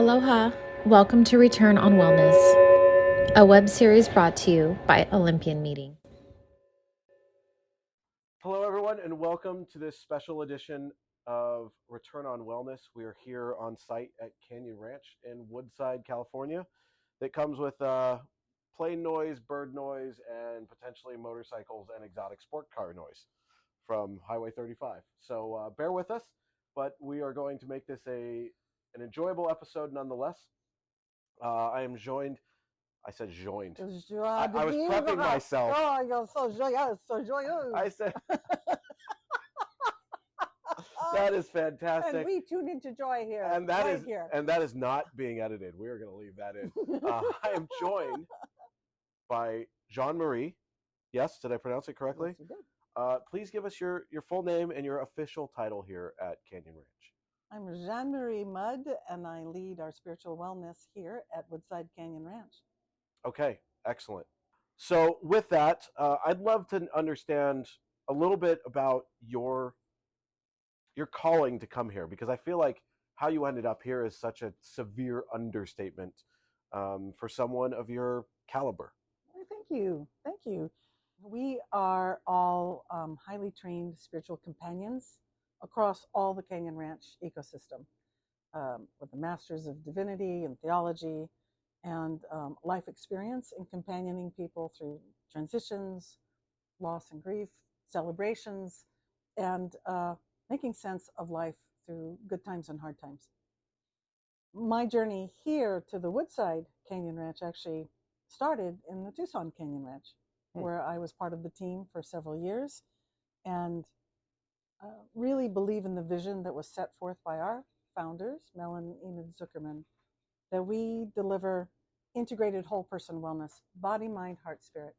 Aloha. Welcome to Return on Wellness, a web series brought to you by Olympian Meeting. Hello, everyone, and welcome to this special edition of Return on Wellness. We are here on site at Canyon Ranch in Woodside, California. That comes with plane noise, bird noise, and potentially motorcycles and exotic sport car noise from Highway 35. So bear with us, but we are going to make this an enjoyable episode nonetheless. I am joined. I said joined. I was prepping myself. Oh, you're so joyous, so joyous. I said that is fantastic. And we tune into joy here. And that right is here. And that is not being edited. We are going to leave that in. I am joined by Jean-Marie. Yes, did I pronounce it correctly? Yes, you did. Please give us your full name and your official title here at Canyon Ranch. I'm Jean-Marie Mudd, and I lead our spiritual wellness here at Woodside Canyon Ranch. Okay, excellent. So with that, I'd love to understand a little bit about your calling to come here, because I feel like how you ended up here is such a severe understatement for someone of your caliber. Thank you. Thank you. We are all highly trained spiritual companions across all the Canyon Ranch ecosystem, with the Masters of Divinity and Theology and life experience in companioning people through transitions, loss and grief, celebrations, and making sense of life through good times and hard times. My journey here to the Woodside Canyon Ranch actually started in the Tucson Canyon Ranch, where I was part of the team for several years, and really believe in the vision that was set forth by our founders, Mel and Enid Zuckerman, that we deliver integrated whole person wellness, body, mind, heart, spirit.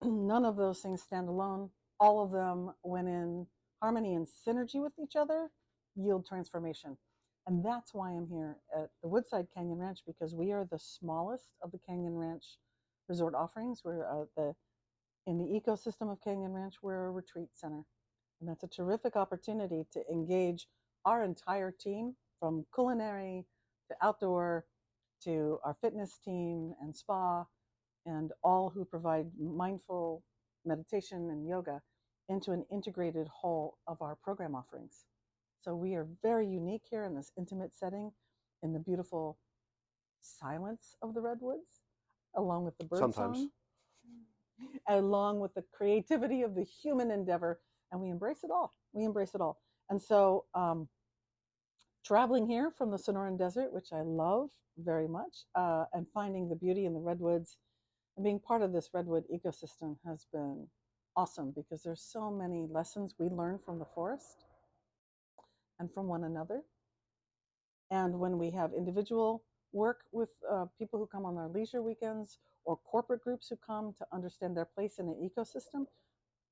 None of those things stand alone. All of them, when in harmony and synergy with each other, yield transformation. And that's why I'm here at the Woodside Canyon Ranch, because we are the smallest of the Canyon Ranch resort offerings. We're in the ecosystem of Canyon Ranch, we're a retreat center. And that's a terrific opportunity to engage our entire team, from culinary to outdoor to our fitness team and spa, and all who provide mindful meditation and yoga, into an integrated whole of our program offerings. So we are very unique here in this intimate setting, in the beautiful silence of the redwoods, along with the bird song, along with the creativity of the human endeavor, and we embrace it all. We embrace it all. And so traveling here from the Sonoran Desert, which I love very much, and finding the beauty in the redwoods and being part of this redwood ecosystem has been awesome, because there's so many lessons we learn from the forest and from one another. And when we have individual work with people who come on our leisure weekends, or corporate groups who come to understand their place in an ecosystem,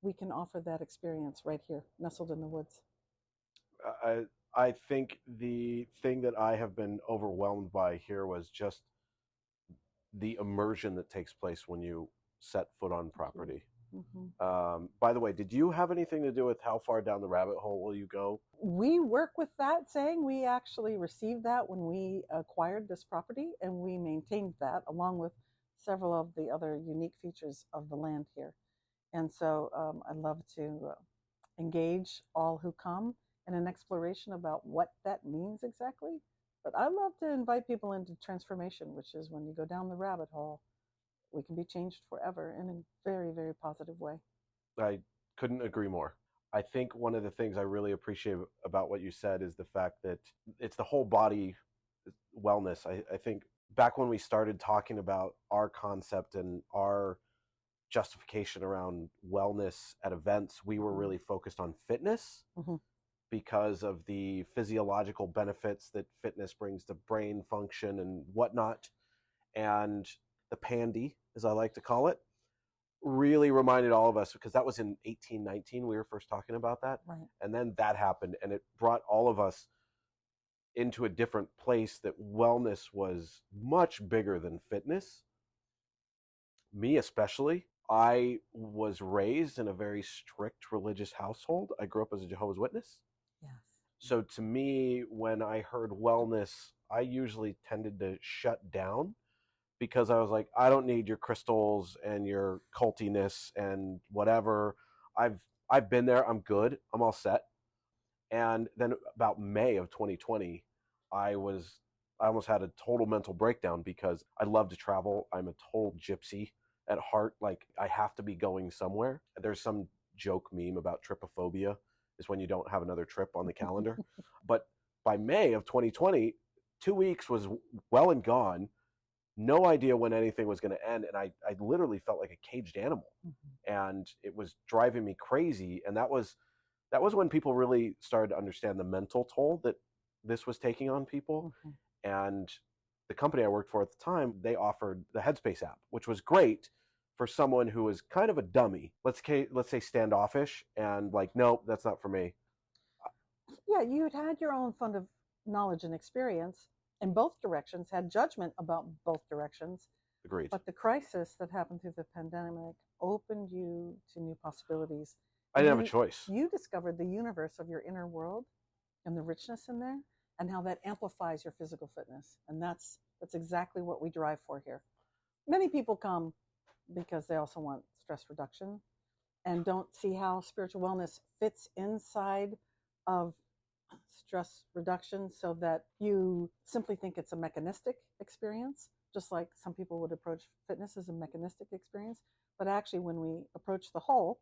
we can offer that experience right here, nestled in the woods. I think the thing that I have been overwhelmed by here was just the immersion that takes place when you set foot on property. Mm-hmm. By the way, did you have anything to do with how far down the rabbit hole will you go? We work with that saying. We actually received that when we acquired this property, and we maintained that along with several of the other unique features of the land here. And so I love to engage all who come in an exploration about what that means exactly. But I love to invite people into transformation, which is when you go down the rabbit hole, we can be changed forever in a very, very positive way. I couldn't agree more. I think one of the things I really appreciate about what you said is the fact that it's the whole body wellness. I think back when we started talking about our concept and our justification around wellness at events, we were really focused on fitness, because of the physiological benefits that fitness brings to brain function and whatnot. And the pandy, as I like to call it, really reminded all of us, because that was in 1819 we were first talking about that, right. And then that happened, and it brought all of us into a different place, that wellness was much bigger than fitness. Me especially, I was raised in a very strict religious household. I grew up as a Jehovah's Witness. Yes. So to me, when I heard wellness, I usually tended to shut down because I was like, I don't need your crystals and your cultiness and whatever. I've I've been there. I'm good. I'm all set. And then about May of 2020, I was I almost had a total mental breakdown because I love to travel. I'm a total gypsy at heart. Like I have to be going somewhere. There's some joke meme about tripophobia is when you don't have another trip on the calendar. But by May of 2020, 2 weeks was well and gone. No idea when anything was going to end. And I literally felt like a caged animal. And it was driving me crazy. And that was when people really started to understand the mental toll that this was taking on people. And the company I worked for at the time, they offered the Headspace app, which was great for someone who was kind of a dummy. Let's say standoffish and like, nope, that's not for me. Yeah, you had your own fund of knowledge and experience in both directions, had judgment about both directions. Agreed. But the crisis that happened through the pandemic opened you to new possibilities. I didn't have a choice. You discovered the universe of your inner world and the richness in there and how that amplifies your physical fitness. And that's exactly what we drive for here. Many people come because they also want stress reduction and don't see how spiritual wellness fits inside of stress reduction, so that you simply think it's a mechanistic experience, just like some people would approach fitness as a mechanistic experience. But actually, when we approach the whole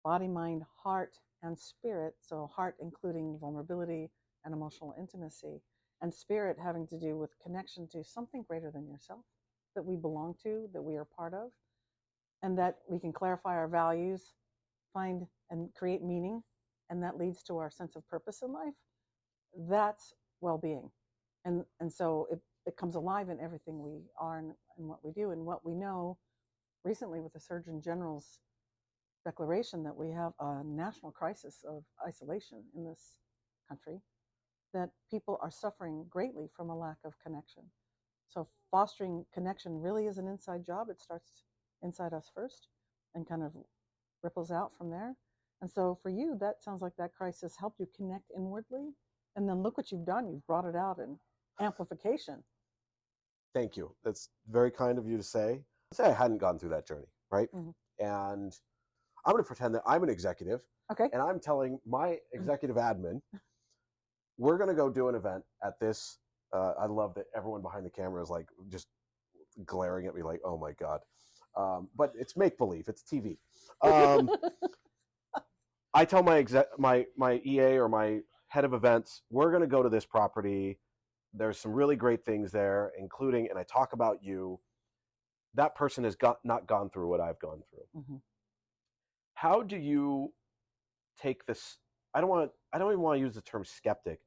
body, mind, heart, and spirit, so heart including vulnerability and emotional intimacy, and spirit having to do with connection to something greater than yourself that we belong to, that we are part of, and that we can clarify our values, find and create meaning, and that leads to our sense of purpose in life. That's well-being. And so it comes alive in everything we are and what we do. And what we know recently with the Surgeon General's declaration that we have a national crisis of isolation in this country, that people are suffering greatly from a lack of connection. So fostering connection really is an inside job. It starts inside us first and kind of ripples out from there. And so for you, that sounds like that crisis helped you connect inwardly. And then look what you've done. You've brought it out in amplification. Thank you. That's very kind of you to say. Say I hadn't gone through that journey, right? And I'm going to pretend that I'm an executive. Okay. And I'm telling my executive admin, we're going to go do an event at this. I love that everyone behind the camera is like just glaring at me like, oh my God. But it's make believe. It's TV. I tell my EA or my head of events, we're going to go to this property. There's some really great things there, including, and I talk about you. That person has not gone through what I've gone through. How do you take this? I don't even want to use the term skeptic,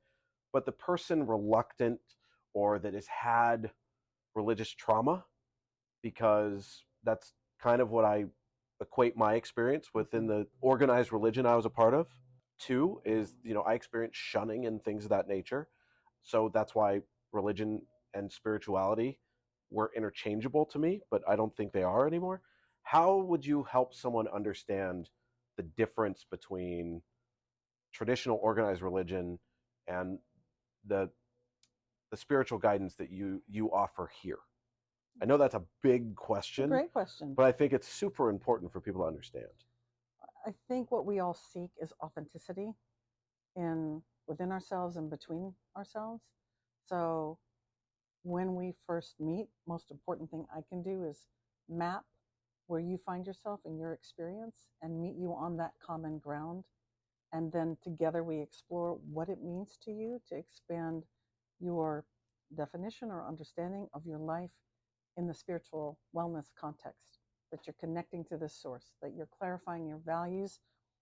but the person reluctant or that has had religious trauma, because that's kind of what I equate my experience within the organized religion I was a part of. Two is, I experienced shunning and things of that nature. So that's why religion and spirituality were interchangeable to me, but I don't think they are anymore. How would you help someone understand the difference between traditional organized religion and the spiritual guidance that you offer here? I know that's a big question. Great question. But I think it's super important for people to understand. I think what we all seek is authenticity within ourselves and between ourselves. So when we first meet, most important thing I can do is map where you find yourself in your experience and meet you on that common ground. And then together we explore what it means to you to expand your definition or understanding of your life in the spiritual wellness context, that you're connecting to this source, that you're clarifying your values,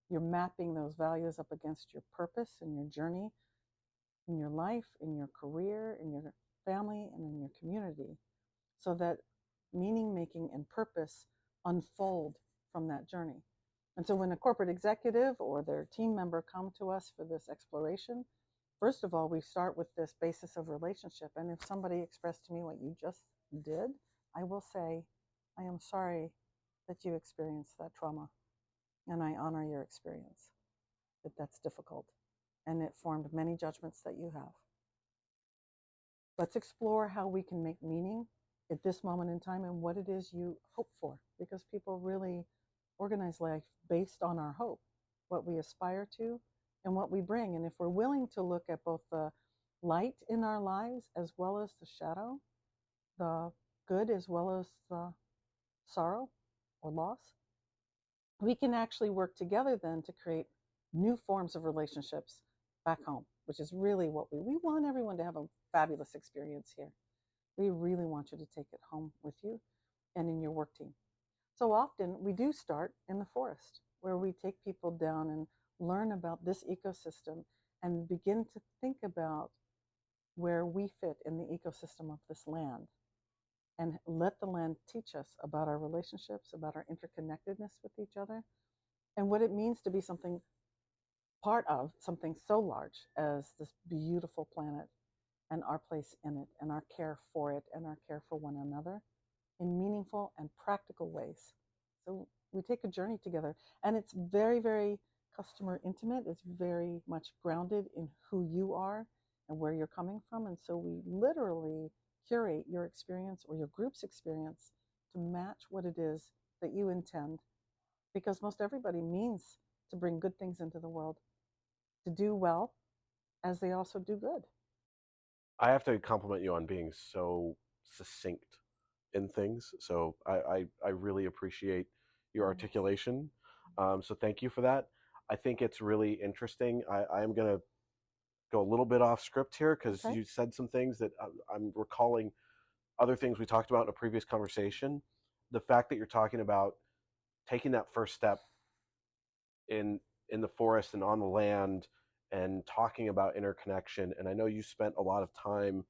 you're mapping those values up against your purpose and your journey in your life, in your career, in your family, and in your community, so that meaning making and purpose unfold from that journey. And so when a corporate executive or their team member come to us for this exploration, first of all, we start with this basis of relationship. And if somebody expressed to me what you just did, I will say, I am sorry that you experienced that trauma. And I honor your experience, that that's difficult. and it formed many judgments that you have. Let's explore how we can make meaning at this moment in time and what it is you hope for, because people really organize life based on our hope, what we aspire to and what we bring. And if we're willing to look at both the light in our lives as well as the shadow, the good as well as the sorrow or loss, we can actually work together then to create new forms of relationships back home, which is really what we want everyone to have a fabulous experience here. We really want you to take it home with you and in your work team. So often we do start in the forest, where we take people down and learn about this ecosystem and begin to think about where we fit in the ecosystem of this land, and let the land teach us about our relationships, about our interconnectedness with each other, and what it means to be something part of something so large as this beautiful planet, and our place in it, and our care for it, and our care for one another in meaningful and practical ways. So we take a journey together, and it's very, very customer intimate. It's very much grounded in who you are and where you're coming from. And so we literally curate your experience or your group's experience to match what it is that you intend, because most everybody means to bring good things into the world, to do well, as they also do good. I have to compliment you on being so succinct in things. So I really appreciate your articulation. So thank you for that. I think it's really interesting. I am going to go a little bit off script here, because Okay. you said some things that I'm recalling other things we talked about in a previous conversation. The fact that you're talking about taking that first step in the forest and on the land, and talking about interconnection. And I know you spent a lot of time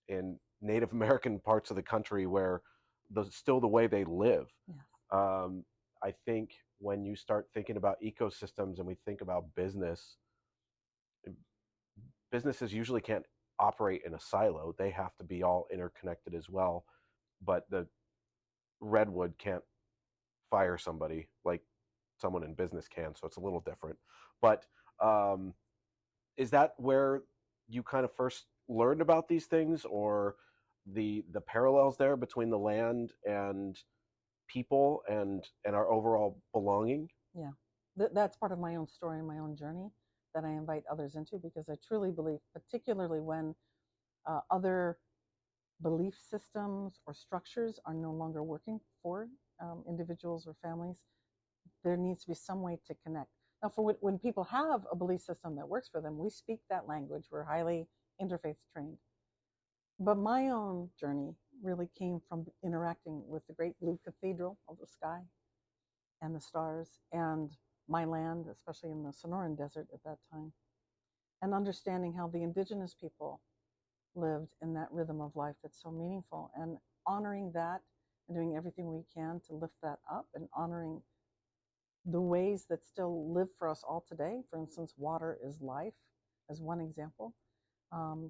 in Native American parts of the country where still the way they live. Yes. I think when you start thinking about ecosystems and we think about businesses usually can't operate in a silo. They have to be all interconnected as well. But the redwood can't fire somebody like someone in business can, so it's a little different. But is that where you kind of first learned about these things, or the parallels there between the land and people and our overall belonging? Yeah, that's part of my own story and my own journey that I invite others into, because I truly believe, particularly when other belief systems or structures are no longer working for individuals or families, there needs to be some way to connect. Now, for when people have a belief system that works for them, we speak that language. We're highly interfaith trained. But my own journey really came from interacting with the great blue cathedral of the sky and the stars and my land, especially in the Sonoran Desert at that time, and understanding how the indigenous people lived in that rhythm of life that's so meaningful, and honoring that and doing everything we can to lift that up, and honoring the ways that still live for us all today. For instance, water is life, as one example.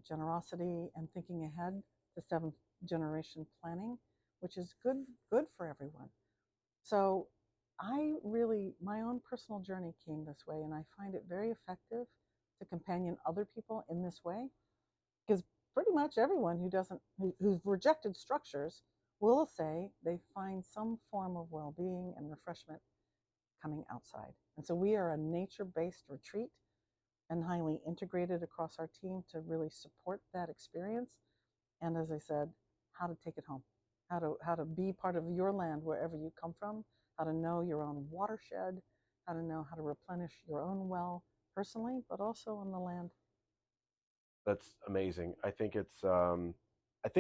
Generosity and thinking ahead to seventh generation planning, which is good for everyone. So my own personal journey came this way, and I find it very effective to companion other people in this way, because pretty much everyone who's rejected structures will say they find some form of well-being and refreshment coming outside. And so we are a nature-based retreat and highly integrated across our team to really support that experience. And as I said, how to take it home, how to be part of your land wherever you come from, how to know your own watershed, how to know how to replenish your own well personally, but also on the land. That's amazing. I think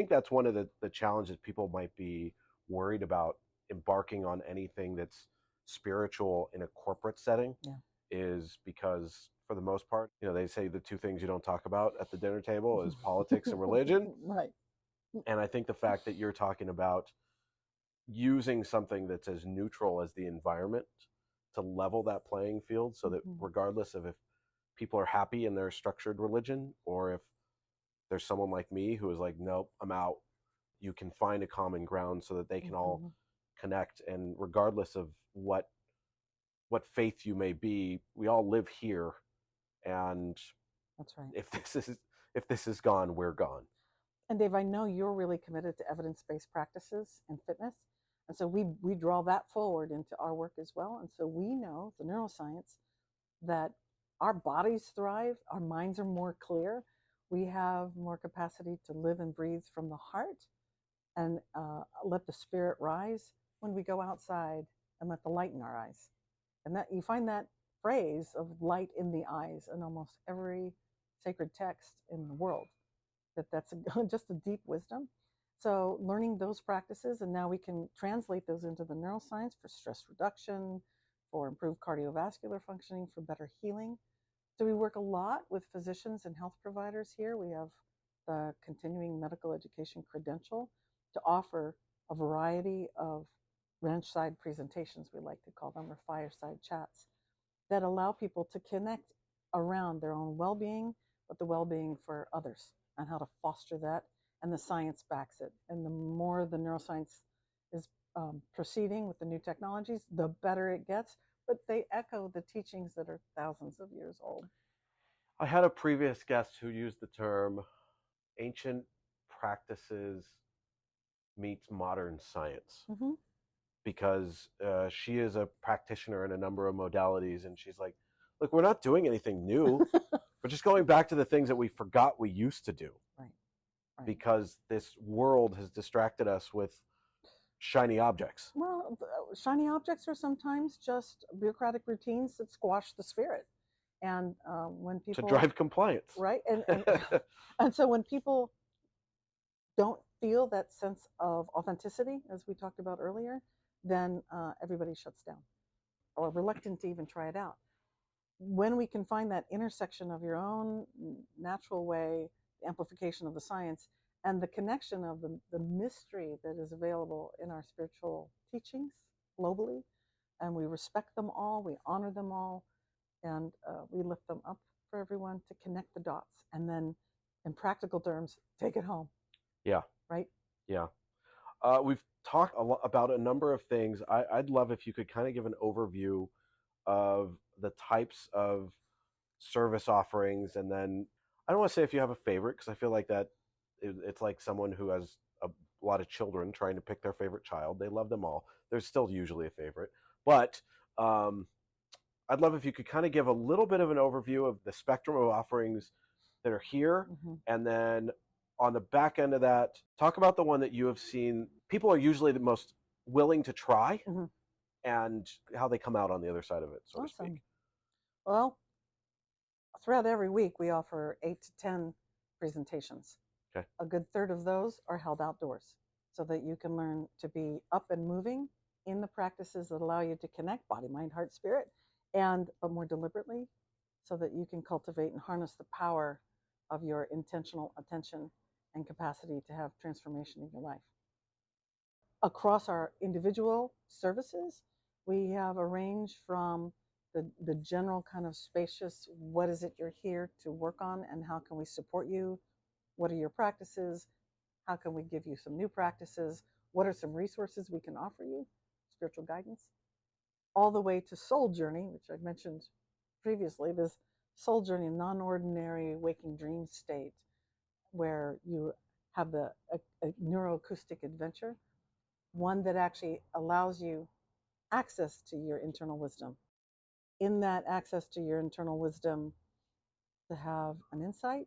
that's one of the challenges people might be worried about embarking on anything that's spiritual in a corporate setting. Yeah. Is because for the most part, they say the two things you don't talk about at the dinner table is politics and religion. Right. And I think the fact that you're talking about using something that's as neutral as the environment to level that playing field, so that regardless of if people are happy in their structured religion, or if there's someone like me who is like, nope, I'm out, you can find a common ground so that they can all connect. And regardless of what faith you may be, we all live here And That's right. if this is gone, we're gone. And Dave, I know you're really committed to evidence-based practices in fitness. And so we draw that forward into our work as well. And so we know the neuroscience that our bodies thrive, our minds are more clear, we have more capacity to live and breathe from the heart, and let the spirit rise when we go outside and let the light in our eyes. And that you find that phrase of light in the eyes in almost every sacred text in the world. That's just a deep wisdom. So learning those practices, and now we can translate those into the neuroscience for stress reduction, for improved cardiovascular functioning, for better healing. So we work a lot with physicians and health providers here. We have the continuing medical education credential to offer a variety of ranch side presentations, we like to call them, or fireside chats, that allow people to connect around their own well-being, but the well-being for others, and how to foster that. And the science backs it. And the more the neuroscience is proceeding with the new technologies, the better it gets. But they echo the teachings that are thousands of years old. I had a previous guest who used the term ancient practices meets modern science. Mm-hmm. Because she is a practitioner in a number of modalities, and she's like, look, we're not doing anything new. We're just going back to the things that we forgot we used to do. Right. Because this world has distracted us with shiny objects. Well, shiny objects are sometimes just bureaucratic routines that squash the spirit. And when people... To drive compliance. Right. And so when people don't feel that sense of authenticity, as we talked about earlier, then everybody shuts down or reluctant to even try it out. When we can find that intersection of your own natural way, the amplification of the science, and the connection of the mystery that is available in our spiritual teachings globally, and we respect them all, we honor them all, and we lift them up for everyone to connect the dots, and then in practical terms, take it home. Yeah. Right? Yeah. We've talked about a number of things. I'd love if you could kind of give an overview of the types of service offerings, and then I don't want to say if you have a favorite, because I feel like that it's like someone who has a lot of children trying to pick their favorite child. They love them all. There's still usually a favorite, but I'd love if you could kind of give a little bit of an overview of the spectrum of offerings that are here, and then on the back end of that, talk about the one that you have seen people are usually the most willing to try, and how they come out on the other side of it, so to speak. Well, throughout every week, we offer 8 to 10 presentations. Okay. A good third of those are held outdoors, so that you can learn to be up and moving in the practices that allow you to connect body, mind, heart, spirit, but more deliberately, so that you can cultivate and harness the power of your intentional attention and capacity to have transformation in your life. Across our individual services, we have a range from the general kind of spacious, what is it you're here to work on, and how can we support you? What are your practices? How can we give you some new practices? What are some resources we can offer you? Spiritual guidance. All the way to soul journey, which I mentioned previously, this soul journey, non-ordinary waking dream state, where you have a neuroacoustic adventure, one that actually allows you access to your internal wisdom. In that access to your internal wisdom, to have an insight,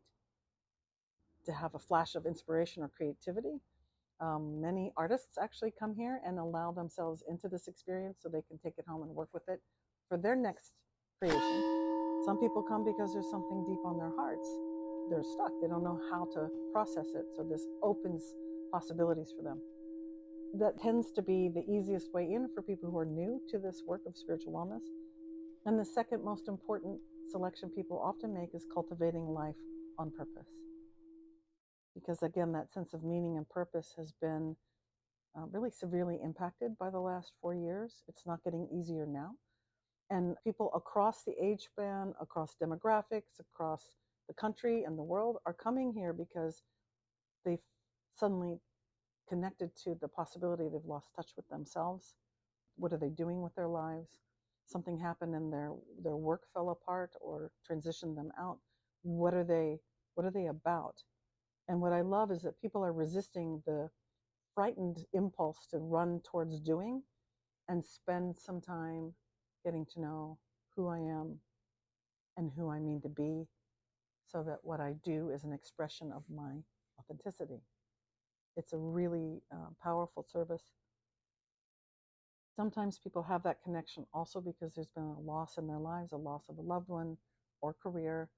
to have a flash of inspiration or creativity. Many artists actually come here and allow themselves into this experience so they can take it home and work with it for their next creation. Some people come because there's something deep on their hearts. They're stuck. They don't know how to process it. So this opens possibilities for them. That tends to be the easiest way in for people who are new to this work of spiritual wellness. And the second most important selection people often make is cultivating life on purpose. Because again, that sense of meaning and purpose has been really severely impacted by the last 4 years. It's not getting easier now. And people across the age span, across demographics, across the country and the world are coming here because they've suddenly connected to the possibility they've lost touch with themselves. What are they doing with their lives? something happened and their work fell apart or transitioned them out. What are they about? And what I love is that people are resisting the frightened impulse to run towards doing and spend some time getting to know who I am and who I mean to be, so that what I do is an expression of my authenticity. It's a really powerful service. Sometimes people have that connection also because there's been a loss in their lives, a loss of a loved one or career,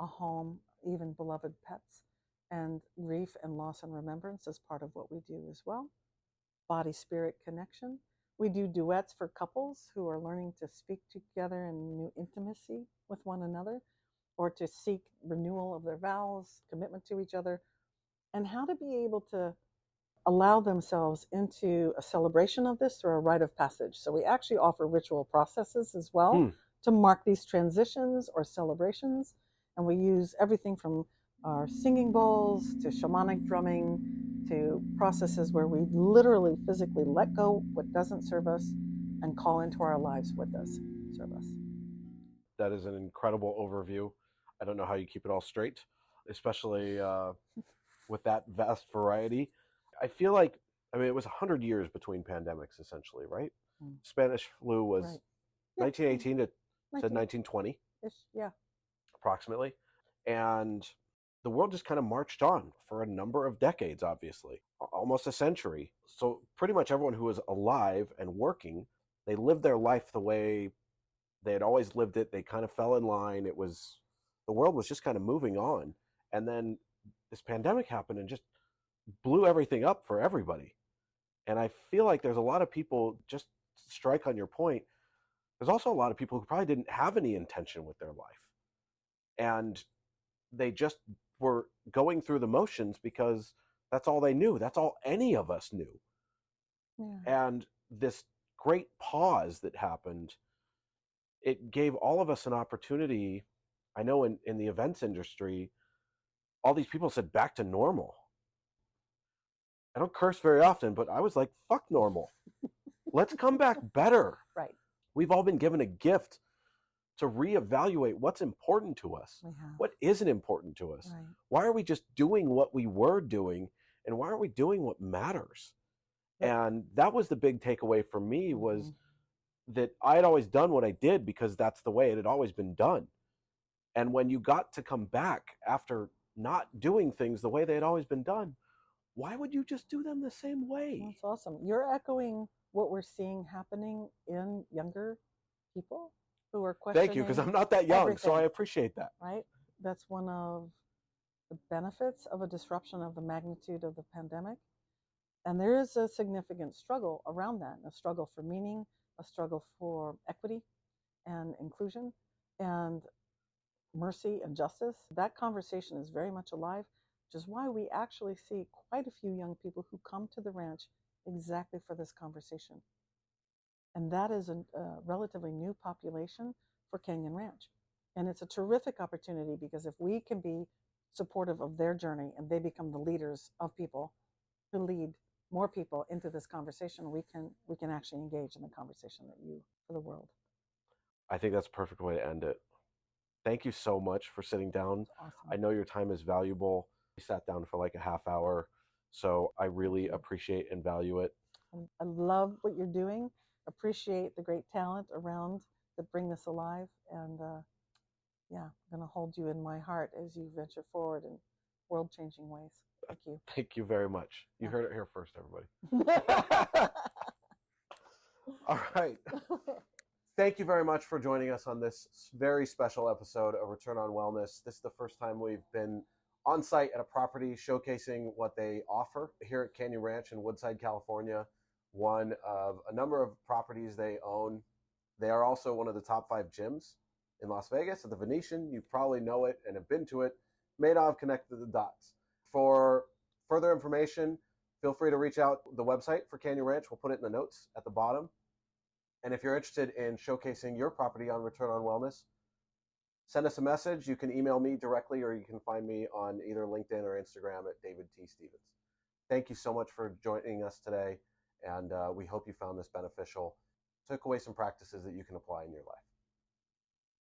a home, even beloved pets. And grief and loss and remembrance is part of what we do as well. Body-spirit connection. We do duets for couples who are learning to speak together in new intimacy with one another, or to seek renewal of their vows, commitment to each other, and how to be able to allow themselves into a celebration of this through a rite of passage. So we actually offer ritual processes as well to mark these transitions or celebrations. And we use everything from our singing bowls to shamanic drumming to processes where we literally physically let go what doesn't serve us and call into our lives what does serve us. That is an incredible overview. I don't know how you keep it all straight, especially with that vast variety. I feel like, I mean, it was 100 years between pandemics, essentially, right? Spanish flu was Right. 1918 to 1920, Yeah. approximately. And the world just kind of marched on for a number of decades, obviously, almost a century. So pretty much everyone who was alive and working, they lived their life the way they had always lived it. They kind of fell in line. The world was just kind of moving on. And then this pandemic happened and just blew everything up for everybody. And I feel like there's a lot of people, just to strike on your point, there's also a lot of people who probably didn't have any intention with their life. And they just were going through the motions because that's all they knew. That's all any of us knew. Yeah. And this great pause that happened, it gave all of us an opportunity. I know in the events industry, all these people said back to normal. I don't curse very often, but I was like, fuck normal. Let's come back better. Right. We've all been given a gift to reevaluate what's important to us, what isn't important to us. Right. Why are we just doing what we were doing, and why aren't we doing what matters? Yep. And that was the big takeaway for me, was that I had always done what I did because that's the way it had always been done. And when you got to come back after not doing things the way they had always been done, why would you just do them the same way? That's awesome. You're echoing what we're seeing happening in younger people who are questioning. Thank you, because I'm not that young, everything. so I appreciate that. Right? That's one of the benefits of a disruption of the magnitude of the pandemic. And there is a significant struggle around that, a struggle for meaning, a struggle for equity and inclusion and mercy and justice. That conversation is very much alive, which is why we actually see quite a few young people who come to the ranch exactly for this conversation. And that is a relatively new population for Canyon Ranch. And it's a terrific opportunity, because if we can be supportive of their journey and they become the leaders of people who lead more people into this conversation, we can actually engage in the conversation that you for the world. I think that's a perfect way to end it. Thank you so much for sitting down. Awesome. I know your time is valuable. We sat down for like a half hour, so I really appreciate and value it. I love what you're doing. Appreciate the great talent around that bring this alive, and yeah, I'm going to hold you in my heart as you venture forward in world-changing ways. Thank you. Thank you very much. You heard it here first, everybody. All right. Thank you very much for joining us on this very special episode of Return on Wellness. This is the first time we've been on site at a property showcasing what they offer here at Canyon Ranch in Woodside, California, one of a number of properties they own. They are also one of the top 5 gyms in Las Vegas at the Venetian. You probably know it and have been to it. May not have connected the dots. For further information, feel free to reach out the website for Canyon Ranch. We'll put it in the notes at the bottom. And if you're interested in showcasing your property on Return on Wellness, send us a message. You can email me directly, or you can find me on either LinkedIn or Instagram at David T. Stevens. Thank you so much for joining us today, and we hope you found this beneficial. took away some practices that you can apply in your life.